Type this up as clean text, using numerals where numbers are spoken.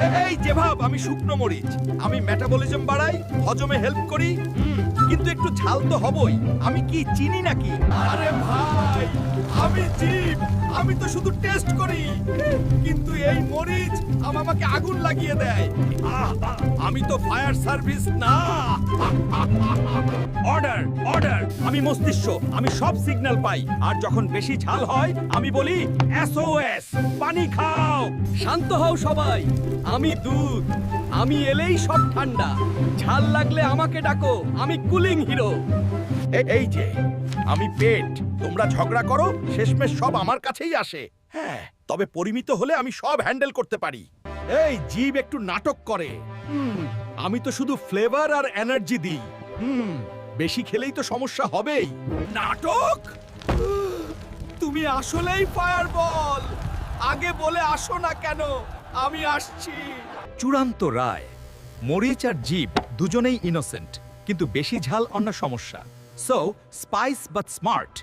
এই যে ভাব, আমি শুকনো মরিচ, আমি মেটাবলিজম বাড়াই, হজমে হেল্প করি, কিন্তু একটু ঝাল তো হবই। আমি কি চিনি নাকি? আরে ভাই, আমি জীব, আমি তো শুধু টেস্ট করি, কিন্তু এই মরিচ আমাকে আগুন লাগিয়ে দেয়। আমি তো ফায়ার সার্ভিস না। অর্ডার অর্ডার, আমি মস্তিষ্ক, আমি সব সিগন্যাল পাই, আর যখন বেশি ঝাল হয় আমি বলি এসওএস, পানি খাও। শান্ত হও সবাই, আমি দুধ, আমি এলেই সব ঠান্ডা। ঝাল লাগলে আমাকে ডাকো, আমি কুলিং হিরো। এই যে আমি পেট, তোমরা ঝগড়া করো, শেষমেশ সব আমার কাছেই আসে। হ্যাঁ, তবে পরিমিত হলে আমি সব হ্যান্ডেল করতে পারি। এই জীব একটু নাটক করে। আমি তো শুধু ফ্লেভার আর এনার্জি দিই। বেশি খেলেই তো সমস্যা হবেই। নাটক? তুমি আসলেই ফায়ারবল। আগে বলে আসো না কেন? আমি আসছি। চূড়ান্ত রায়, মরিচ আর জীব দুজনেই ইনোসেন্ট, কিন্তু বেশি ঝাল অন্য সমস্যা। So spice but smart.